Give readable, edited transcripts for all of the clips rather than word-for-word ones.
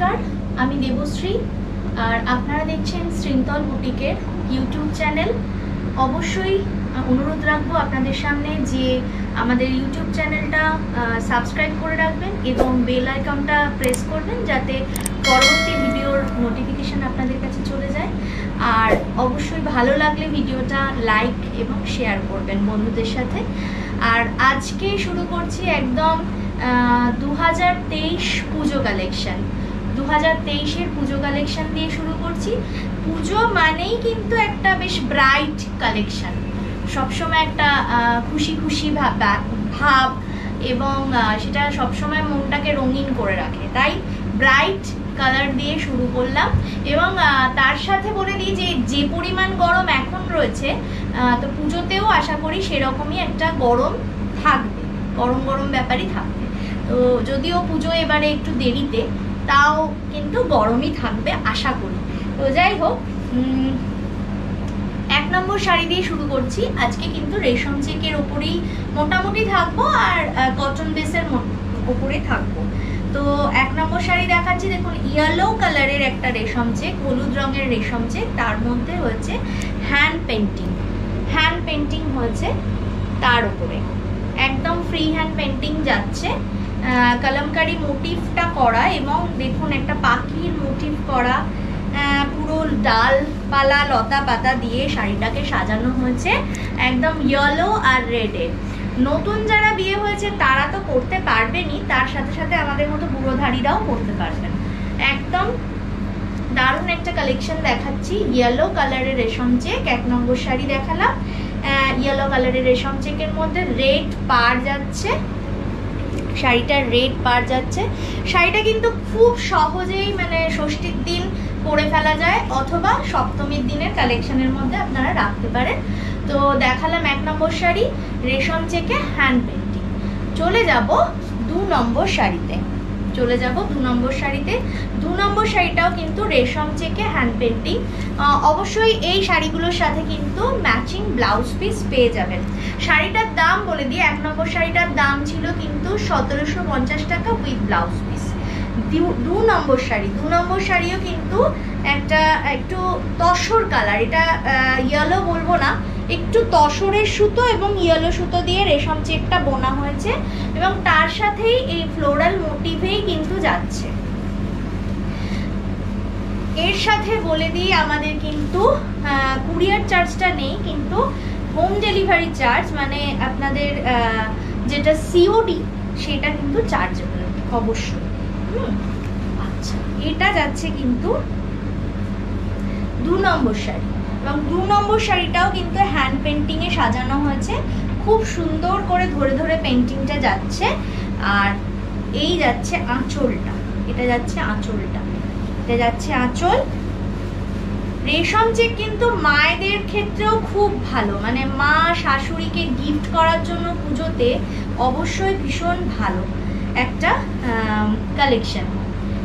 নমস্কার, আমি দেবশ্রী আর আপনারা দেখছেন শৃঙ্খল বুটিকের ইউটিউব চ্যানেল। অবশ্যই অনুরোধ রাখবো আপনাদের সামনে যে আমাদের ইউটিউব চ্যানেলটা সাবস্ক্রাইব করে রাখবেন এবং বেল আইকনটা প্রেস করবেন যাতে পরবর্তী ভিডিওর নোটিফিকেশান আপনাদের কাছে চলে যায়। আর অবশ্যই ভালো লাগলে ভিডিওটা লাইক এবং শেয়ার করবেন বন্ধুদের সাথে। আর আজকে শুরু করছি একদম 2023 পুজো কালেকশন। 2023-এর পুজো কালেকশন দিয়ে শুরু করছি। পুজো মানেই কিন্তু একটা বেশ ব্রাইট কালেকশন, সবসময় একটা খুশি খুশি ভাব এবং সেটা সবসময় মনটাকে রঙিন করে রাখে, তাই ব্রাইট কালার দিয়ে শুরু করলাম। এবং তার সাথে বলে দিই যে পরিমাণ গরম এখন রয়েছে, তো পুজোতেও আশা করি সেরকমই একটা গরম থাকবে, গরম গরম ব্যাপারই থাকবে। তো যদিও পুজো এবারে একটু দেরিতে, তাও কিন্তু গরমই থাকবে আশা করি। তো যাই হোক, 1 নম্বর শাড়ি দিয়ে শুরু করছি। আজকে কিন্তু রেশম চেকের ওপরেই মোটামুটি থাকবো আর কটন বেসের ওপরে থাকবো। তো 1 নম্বর শাড়ি দেখাচ্ছি। দেখুন, ইয়েলো কালারের একটা রেশম চেক, হলুদ রঙের রেশম চেক, তার মধ্যে হচ্ছে হ্যান্ড পেন্টিং হয়েছে তার উপরে, একদম ফ্রি হ্যান্ড পেন্টিং যাচ্ছে। কলমকারি মোটিভটা করা এবং দেখুন একটা পাখির মোটিভ করা, পুরো ডালপালা লতা পাতা দিয়ে শাড়িটাকে সাজানো হয়েছে একদম ইয়েলো আর রেডে। নতুন যারা বিয়ে হয়েছে তারা তো করতে পারবেনই, তার সাথে সাথে আমাদের মতো বুড়োধারীরাও করতে পারবেন। একদম দারুণ একটা কালেকশন দেখাচ্ছি। ইয়েলো কালারের রেশম চেক 1 নম্বর শাড়ি দেখালাম। ইয়েলো কালারের রেশম চেকের মধ্যে রেড পাড় যাচ্ছে, শাড়িটার রেড পাড় যাচ্ছে। শাড়িটা কিন্তু খুব সহজেই মানে ষষ্ঠীর দিন পরে ফেলা যায় অথবা সপ্তমীর দিনের কালেকশনের মধ্যে আপনারা রাখতে পারেন। তো দেখালাম 1 নম্বর শাড়ি রেশম চেকে হ্যান্ড পেন্টিং। চলে যাব 2 নম্বর শাড়িতে। 2 নম্বর শাড়িটাও কিন্তু রেশম চেকে হ্যান্ড পেন্টিং। অবশ্যই এই শাড়িগুলোর সাথে কিন্তু ম্যাচিং ব্লাউজ পিস পেয়ে যাবেন। শাড়িটার দাম বলে দিই, 1 নম্বর শাড়িটার দাম ছিল কিন্তু 1750 টাকা উইথ ব্লাউজ পিস। 2 নম্বর শাড়িও কিন্তু একটু তসর কালার, এটা ইয়েলো বলবো না, একটু তসরের সুতো এবং ইয়েলো সুতো দিয়ে রেশম চেকটা বোনা হয়েছে এবং তার সাথেই এই ফ্লোরাল মোটিভেই কিন্তু যাচ্ছে। এর সাথে বলে দিই আমাদের কিন্তু কুরিয়ার চার্জটা নেই, কিন্তু হোম ডেলিভারি চার্জ মানে আপনাদের যেটা সিওডি সেটা কিন্তু চার্জেবল অবশ্যই। আচ্ছা, এটা যাচ্ছে কিন্তু 2 নম্বর শাড়ি এবং 2 নম্বর শাড়িটাও কিন্তু হ্যান্ড পেন্টিংয়ে সাজানো হয়েছে, খুব সুন্দর করে ধরে ধরে পেন্টিংটা যাচ্ছে। আর এই যাচ্ছে আঁচলটা, এটা যাচ্ছে আঁচল। রেশম চেক কিন্তু মায়েদের ক্ষেত্রেও খুব ভালো, মানে মা শাশুড়িকে গিফট করার জন্য পুজোতে অবশ্যই ভীষণ ভালো একটা কালেকশন।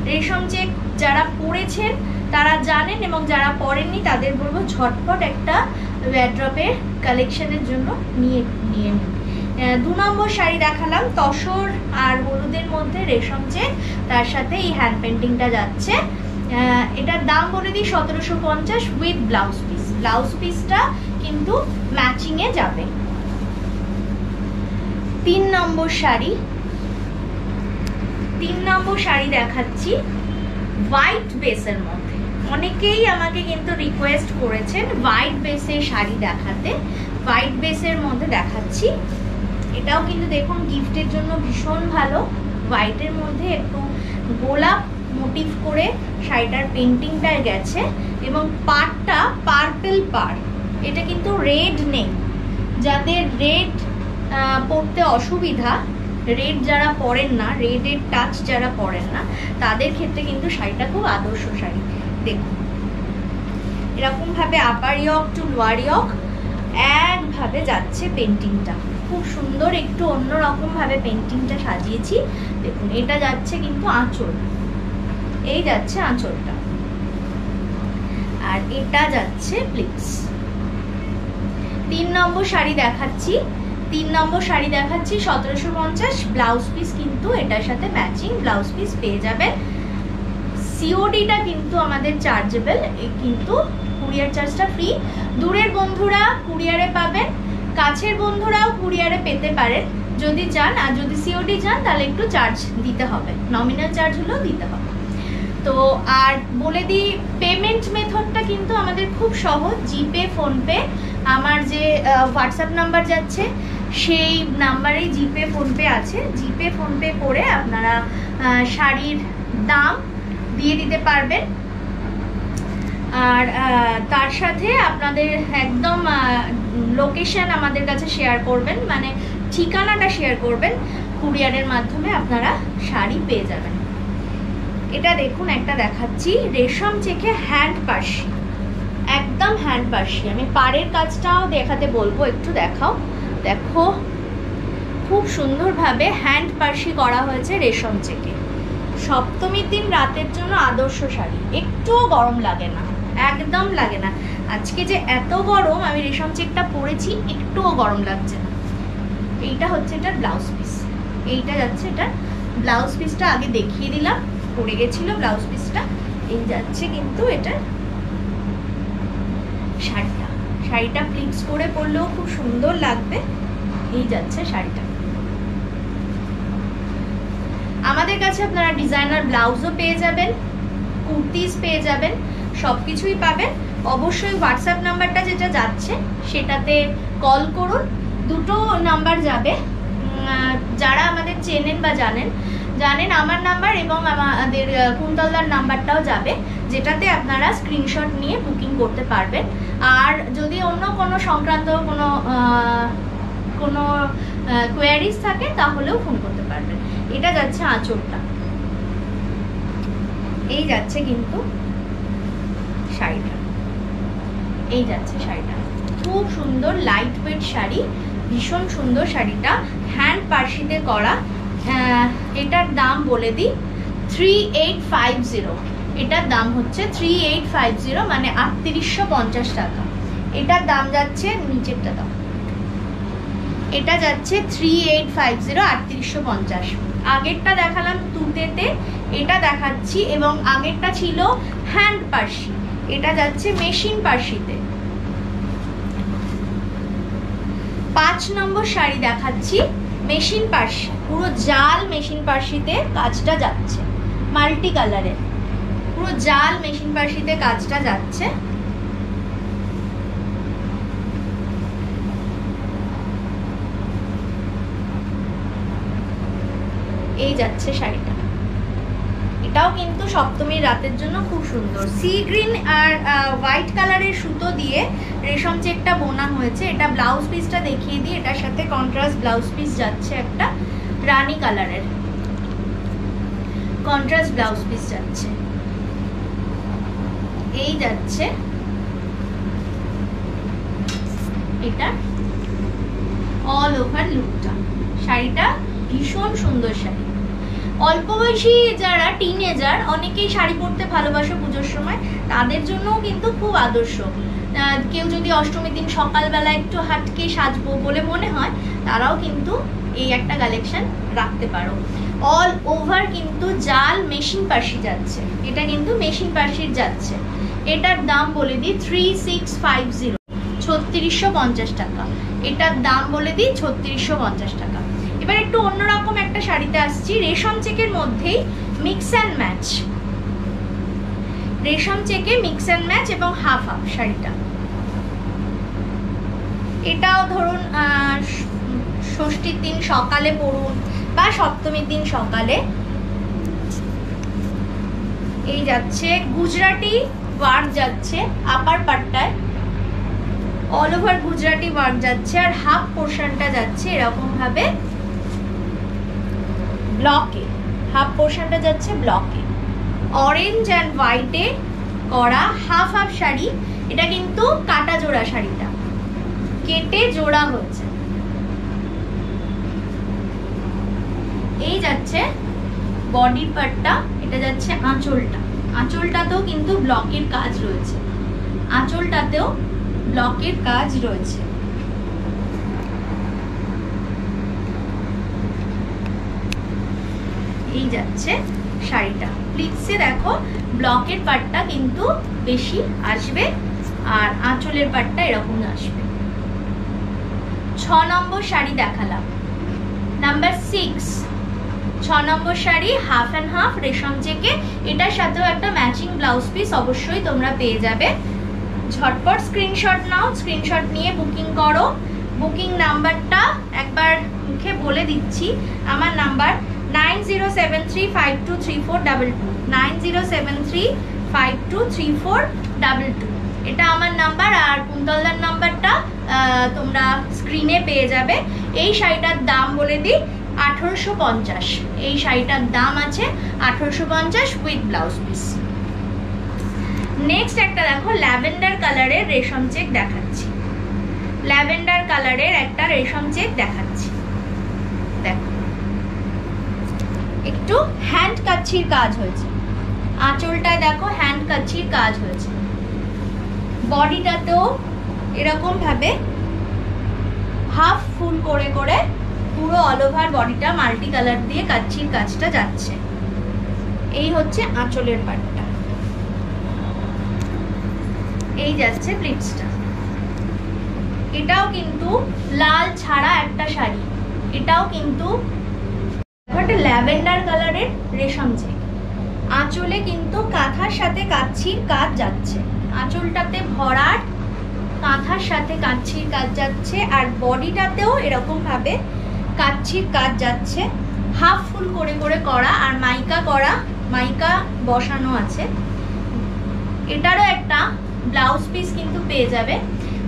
রেশম চেক যারা পরেছেন তারা জানেন এবং যারা পরেননি তাদের বলবো ঝটপট একটা ওয়ার্ড্রপের কালেকশনের জন্য নিয়ে নিন। 2 নম্বর শাড়ি দেখালাম, তসর আর হলুদের মধ্যে রেশম চেক, তার সাথে এই হ্যান্ড পেন্টিংটা যাচ্ছে। এটার দাম বলে দিই 1750 উইথ ব্লাউজ পিস। ব্লাউজ পিসটা কিন্তু ম্যাচিংয়ে যাবে। 3 নম্বর শাড়ি দেখাচ্ছি হোয়াইট বেসের মধ্যে। অনেকেই আমাকে কিন্তু রিকোয়েস্ট করেছেন হোয়াইট বেসের শাড়ি দেখাতে, হোয়াইট বেসের মধ্যে দেখাচ্ছি। এটাও কিন্তু দেখুন গিফটের জন্য ভীষণ ভালো। হোয়াইটের মধ্যে একটু গোলাপ মোটিভ করে শাড়িটার পেন্টিংটা গেছে এবং পাড়টা পার্পল পাড়, এটা কিন্তু রেড নেই। যাদের রেড পরতে অসুবিধা, রেড যারা পরেন না, রেডের টাচ যারা পরেন না, তাদের ক্ষেত্রে কিন্তু শাড়িটা খুব আদর্শ শাড়ি। দেখুন এরকম ভাবে আপার ইয়ক টু লোয়ার ইয়ক একভাবে যাচ্ছে পেন্টিংটা, খুব সুন্দর একটু অন্যরকম ভাবে পেন্টিংটা সাজিয়েছি। দেখুন এটা যাচ্ছে কিন্তু আঁচল, এই যাচ্ছে আঁচলটা, আর এটা যাচ্ছে প্লিটস। 3 নম্বর শাড়ি দেখাচ্ছি। 1750 ব্লাউজ পিস কিন্তু এটার সাথে ম্যাচিং ব্লাউজ পিস পেয়ে যাবেন। সিওডিটা কিন্তু আমাদের চার্জেবল, কিন্তু কুরিয়ার চার্জটা ফ্রি। দূরের বন্ধুরা কুরিয়ারে পাবেন, কাছের বন্ধুরাও কুরিয়ারে পেতে পারেন যদি চান। আর যদি সিওডি চান তাহলে একটু চার্জ দিতে হবে, নমিনাল চার্জ হলেও দিতে হবে। তো আর বলে দিই, পেমেন্ট মেথডটা কিন্তু আমাদের খুব সহজ, জিপে, ফোনপে। আমার যে হোয়াটসঅ্যাপ নাম্বার যাচ্ছে সেই নাম্বারেই জিপে, ফোনপে আছে। জিপে, ফোনপে করে আপনারা শাড়ির দাম দিয়ে দিতে পারবেন। আর তার সাথে আপনাদের একদম লোকেশন আমাদের কাছে শেয়ার করবেন, মানে ঠিকানাটা শেয়ার করবেন, কুরিয়ারের মাধ্যমে আপনারা শাড়ি পেয়ে যাবেন। এটা দেখুন, একটা দেখাচ্ছি রেশম চেকে হ্যান্ড পার্সি, একদম হ্যান্ড পার্সি। আমি পাড়ের কাজটাও দেখাতে বলবো, একটু দেখাও। দেখো খুব সুন্দরভাবে হ্যান্ড পার্সি করা হয়েছে রেশম চেকে। সপ্তমীর দিন রাতের জন্য আদর্শ শাড়ি, একটুও গরম লাগে না, একদম লাগে না। আজকে যে এত গরম, আমি রেশম চেকটা পরেছি, একটুও গরম লাগছে না। এইটা হচ্ছে এটার ব্লাউজ পিস, এইটা যাচ্ছে এটার ব্লাউজ পিসটা, আগে দেখিয়ে দিলাম, পড়ে গেছিল ব্লাউজ পিসটা। এই যাচ্ছে কিন্তু এটার শাড়িটা, শাড়িটা প্লিটস করে পরলেও খুব সুন্দর লাগবে। এই যাচ্ছে শাড়িটা। আমাদের কাছে আপনারা ডিজাইনার ব্লাউজও পেয়ে যাবেন, কুর্তিজ পেয়ে যাবেন, সব কিছুই পাবেন। অবশ্যই হোয়াটসঅ্যাপ নাম্বারটা যেটা যাচ্ছে সেটাতে কল করুন। দুটো নাম্বার যাবে, যারা আমাদের চেনেন বা জানেন আমার নাম্বার এবং আমাদের কুন্তলদার নাম্বারটাও যাবে, যেটাতে আপনারা স্ক্রিনশট নিয়ে বুকিং করতে পারবেন। আর যদি অন্য কোনো সংক্রান্ত কোনো কোয়ারিজ থাকে তাহলেও ফোন করতে পারবেন। এটা যাচ্ছে আঁচলটা, এই যাচ্ছে কিন্তু শাড়িটা, এই যাচ্ছে শাড়িটা। খুব সুন্দর লাইট ওয়েট শাড়ি, ভীষণ সুন্দর শাড়িটা, হ্যান্ড পার্সিতে করা। এটার দাম বলে দিই 3850, এটার দাম হচ্ছে 3850, মানে 3850 টাকা। এটার দাম যাচ্ছে, নিচেরটা দাম, এটা যাচ্ছে 3850, 3850। আগেরটা দেখালাম তুতেতে, এটা দেখাচ্ছি, এবং আগেরটা ছিল হ্যান্ড পার্সি, এটা যাচ্ছে মেশিন পার্সিতে। 5 নম্বর শাড়ি দেখাচ্ছি, মেশিন পার্সি, পুরো জাল মেশিন পার্সিতে কাজটা যাচ্ছে, মাল্টি কালারের, পুরো জাল মেশিন পার্সিতে কাজটা যাচ্ছে। এই যাচ্ছে শাড়িটা, এটাও কিন্তু সপ্তমীর রাতের জন্য খুব সুন্দর। সি গ্রিন আর হোয়াইট কালারের সুতো দিয়ে রেশম চেকটা বোনা হয়েছে। এটা ব্লাউজ পিসটা দেখিয়ে দিই, এটার সাথে কন্ট্রাস্ট ব্লাউজ পিস যাচ্ছে, একটা রানী কালারের কন্ট্রাস্ট ব্লাউজ পিস যাচ্ছে। এই যাচ্ছে এটা অল ওভার লুকটা। শাড়িটা ভীষণ সুন্দর শাড়ি। অল্প বয়সী যারা টিনেজার, অনেকেই শাড়ি পরতে ভালোবাসে পুজোর সময়, তাদের জন্যও কিন্তু খুব আদর্শ। কেউ যদি অষ্টমীর দিন সকালবেলা একটু হাটকে সাজবো বলে মনে হয়, তারাও কিন্তু এই একটা কালেকশন রাখতে পারো। অল ওভার কিন্তু জাল মেশিন পার্সি যাচ্ছে, এটা কিন্তু মেশিন পার্সির যাচ্ছে। এটার দাম বলে দিই 3650, 3650 টাকা। এটার দাম বলে দিই 3650 টাকা। এবার একটু অন্যরকম একটা শাড়িতে আসছি, রেশম চেকের মধ্যেই মিক্স অ্যান্ড ম্যাচ, রেশম চেকে মিক্স অ্যান্ড ম্যাচ এবং হাফ হাফ শাড়িটা। এটাও ধরুন ষষ্ঠীর দিন সকালে পরুন বা সপ্তমীর দিন সকালে। এই যাচ্ছে গুজরাটি ওয়ার্ক যাচ্ছে আপার পাট্টায়, অল ওভার গুজরাটি ওয়ার্ক যাচ্ছে, আর হাফ পোর্শনটা যাচ্ছে এরকম ভাবে ব্লকে, হাফ পোর্শনটা যাচ্ছে ব্লকে। অরেঞ্জ অ্যান্ড হোয়াইটে করা হাফ হাফ শাড়ি। এটা কিন্তু কাটা জোড়া, শাড়িটা কেটে জোড়া হচ্ছে। এই যাচ্ছে বডি পার্টটা, এটা যাচ্ছে আঁচলটা, আঁচলটাতেও কিন্তু ব্লকের কাজ রয়েছে, আঁচলটাতেও ব্লকের কাজ রয়েছে। এই যাচ্ছে শাড়িটা। প্লিটসে দেখো ব্লকের পাটটা কিন্তু বেশি আসবে আর আঁচলের পাটটা এরকম আসবে। 6 নম্বর শাড়ি দেখালাম। Number 6, 6 number sari half and half রেশম চেকে, এটার সাথেও একটা ম্যাচিং ব্লাউজ পিস অবশ্যই তোমরা পেয়ে যাবে। ঝটপট স্ক্রিনশট নাও, স্ক্রিনশট নিয়ে বুকিং করো। বুকিং নাম্বারটা একবার মুখে বলে দিচ্ছি, আমার নাম্বার 9073523422, 9073523422, এটা আমার নাম্বার। আর কুন্তলদার নাম্বারটা তোমরা স্ক্রিনে পেয়ে যাবে। এই শাড়িটার দাম বলে দিই 1850, এই শাড়িটার দাম আছে 1850 উইথ ব্লাউজ পিস। নেক্সট একটা দেখো ল্যাভেন্ডার কালারের রেশম চেক দেখাচ্ছি, ল্যাভেন্ডার কালারের একটা রেশম চেক দেখাচ্ছি। দেখো একটু হ্যান্ড কাচ্ছির কাজ হয়েছে, আঁচলটায় দেখো হ্যান্ড কাচ্ছির কাজ হয়েছে, বডিটাতেও এরকম ভাবে হাফ ফুল করে করে পুরো অল ওভার বডিটা মাল্টি কালার দিয়ে কাচ্ছির কাজটা যাচ্ছে। এই হচ্ছে আঁচলের পাটটা, এই যাচ্ছে প্লিটসটা। এটাও কিন্তু লাল ছাড়া একটা শাড়ি, এটাও কিন্তু একটা ল্যাভেন্ডার কালারের রেশম চেক। আঁচলে কিন্তু কাঁথার সাথে কাচ্ছির কাজ যাচ্ছে, আঁচলটাতে ভরাট কাঁথার সাথে কাচ্ছির কাজ যাচ্ছে, আর বডিটাতেও এরকম ভাবে কাচ্ছির কাজ যাচ্ছে, হাফ ফুল করে করে করা আর মাইকা করা, মাইকা বসানো আছে। এটারও একটা ব্লাউজ পিস কিন্তু পেয়ে যাবে।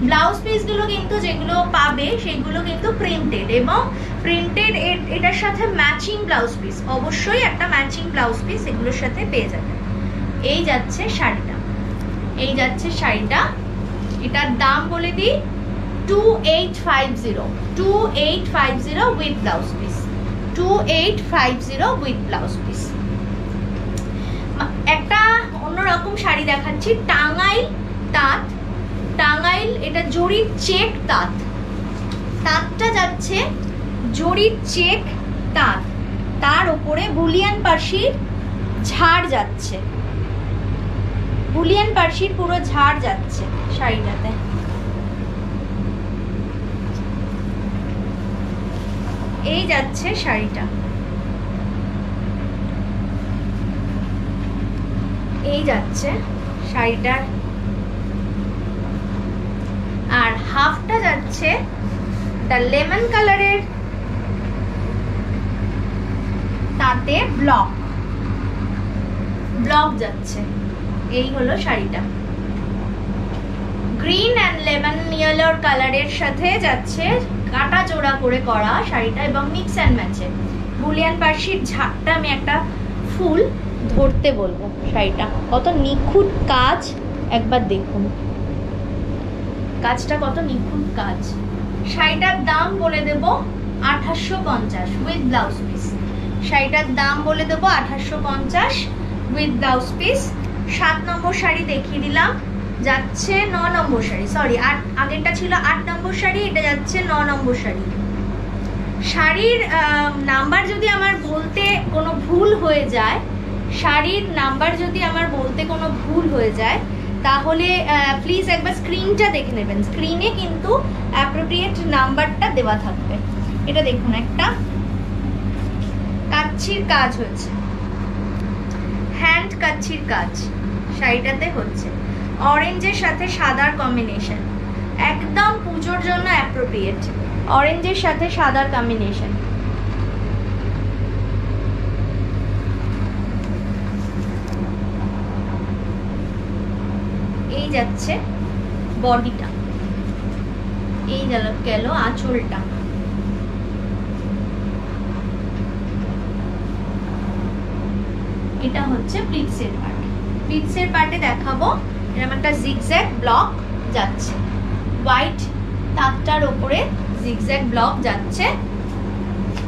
ব্লাউজ পিসগুলো কিন্তু যেগুলো পাবে সেগুলো কিন্তু প্রিন্টেড, এবং প্রিন্টেড এটার সাথে ম্যাচিং ব্লাউজ পিস, অবশ্যই একটা ম্যাচিং ব্লাউজ পিস এগুলোর সাথে পেয়ে যাবে। এই যাচ্ছে শাড়িটা, এই যাচ্ছে শাড়িটা। এটার দাম বলে দিই 2850, 2850 with blouse piece, 2850 with blouse piece. একটা অন্যরকম শাড়ি দেখাচ্ছি, টাঙ্গাইল তাঁত, টাঙ্গাইল এটা জরির চেক তাঁত, তাঁতটা যাচ্ছে জরির চেক তাঁত, তার উপরে বুলিয়ান পার্সির ঝাড় যাচ্ছে, বুলিয়ান পার্সির পুরো ঝাড় যাচ্ছে শাড়িটাতে। এই যাচ্ছে শাড়িটা, এই যাচ্ছে শাড়িটার, আর হাফটা যাচ্ছে দ্য লেমন কালারের তাতে ব্লক, ব্লক যাচ্ছে। এই হলো শাড়িটা, গ্রিন অ্যান্ড লেমন ইয়েলোর কালারের সাথে যাচ্ছে কাটা জোড়া করে করা শাড়িটা, এবং মিক্স অ্যান্ড ম্যাচে বুলিয়ান পার্সির ঝাড়টা আমি একটা ফুল ধরতে বলবো। শাড়িটা কত নিখুঁত কাজ, একবার দেখুন কাজটা কত নিখুঁত কাজ। শাড়িটার দাম বলে দেব 2850 উইথ ব্লাউজ পিস, শাড়িটার দাম বলে দেব 2850 উইথ ব্লাউজ পিস। 7 নম্বর শাড়ি দেখিয়ে দিলাম, যাচ্ছে 9 নম্বর শাড়ি, সরি আগেরটা ছিল 8 নম্বর শাড়ি, এটা যাচ্ছে 9 নম্বর শাড়ি। শাড়ির নাম্বার যদি আমার বলতে কোনো ভুল হয়ে যায়, শাড়ির নাম্বার যদি আমার বলতে কোনো ভুল হয়ে যায়, তাহলে প্লিজ একবার স্ক্রিনটা দেখে নেবেন, স্ক্রিনে কিন্তু অ্যাপ্রোপ্রিয়েট নাম্বারটা দেওয়া থাকবে। এটা দেখুন একটা কাচ্ছির কাজ হয়েছে, হ্যান্ড কাচ্ছির কাজ শাড়িটাতে হচ্ছে, অরেঞ্জের সাথে সাদার কম্বিনেশন, একদম পুজোর জন্য অ্যাপ্রোপ্রিয়েট, অরেঞ্জের সাথে সাদার কম্বিনেশন। এই যাচ্ছে বডিটা, এই গেল আঁচলটা। এটা হচ্ছে প্লিটসের পার্ট, প্লিটসের পার্টে দেখাবো এরকম একটা জিগজ্যাগ ব্লক যাচ্ছে, হোয়াইট তাঁতটার উপরে জিগজ্যাগ ব্লক যাচ্ছে।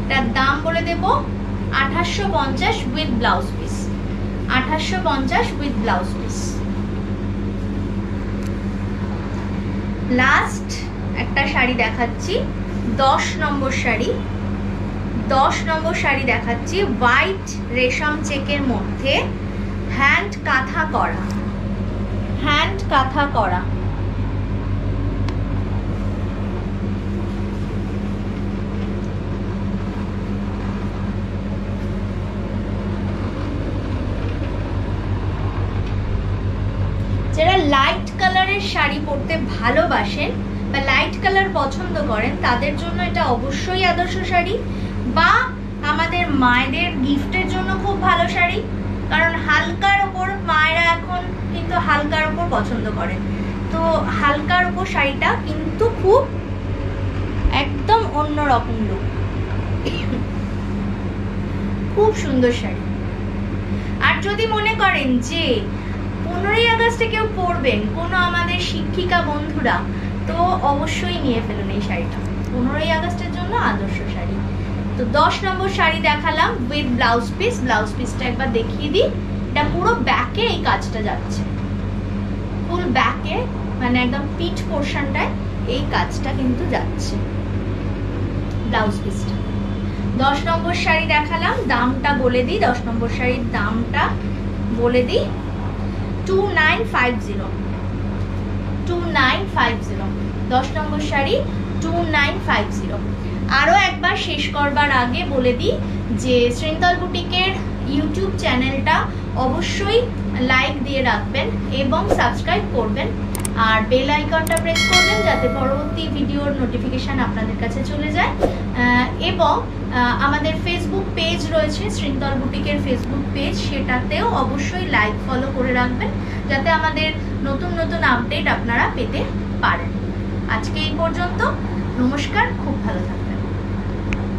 এটার দাম বলে দেব 2850 with blouse piece, 2850 with blouse piece. Last একটা শাড়ি দেখাচ্ছি, 10 নম্বর শাড়ি, 10 নম্বর শাড়ি দেখাচ্ছি, হোয়াইট রেশম চেকের মধ্যে হ্যান্ড কাঁথা করা, হ্যান্ড কাঁথা করা। যারা লাইট কালারের শাড়ি পরতে ভালোবাসেন বা লাইট কালার পছন্দ করেন তাদের জন্য এটা অবশ্যই আদর্শ শাড়ি, বা আমাদের মায়েদের গিফটের জন্য খুব ভালো শাড়ি। কারণ হালকার ওপর মায়েরা এখন কিন্তু হালকার ওপর পছন্দ করেন, তো হালকার ওপর শাড়িটা কিন্তু খুব একদম অন্যরকম লুক, খুব সুন্দর শাড়ি। আর যদি মনে করেন যে 15ই আগস্টে কেউ পরবেন, কোনো আমাদের শিক্ষিকা বন্ধুরা, তো অবশ্যই নিয়ে ফেলুন এই শাড়িটা, 15ই আগস্টের জন্য আদর্শ শাড়ি। তো 10 নম্বর শাড়ি দেখালাম উইথ ব্লাউজ পিস। ব্লাউজ পিসটা একবার দেখিয়ে দিই। এটা পুরো ব্যাকে এই কাজটা যাচ্ছে, ফুল ব্যাকে, মানে একদম পিঠ পোর্শনটায় এই কাজটা কিন্তু যাচ্ছে ব্লাউজ পিসটা। 10 নম্বর শাড়ি দেখালাম, দামটা বলে দিই। 10 নম্বর শাড়ির দামটা বলে দিই, 2950, 2950। 10 নম্বর শাড়ি 2950। আরও একবার শেষ করবার আগে বলে দিই যে শৃঙ্খল বুটিকের ইউটিউব চ্যানেলটা অবশ্যই লাইক দিয়ে রাখবেন এবং সাবস্ক্রাইব করবেন, আর বেল আইকনটা প্রেস করবেন যাতে পরবর্তী ভিডিওর নোটিফিকেশান আপনাদের কাছে চলে যায়। এবং আমাদের ফেসবুক পেজ রয়েছে শৃঙ্খল বুটিকের ফেসবুক পেজ, সেটাতেও অবশ্যই লাইক ফলো করে রাখবেন যাতে আমাদের নতুন নতুন আপডেট আপনারা পেতে পারেন। আজকে এই পর্যন্ত, নমস্কার।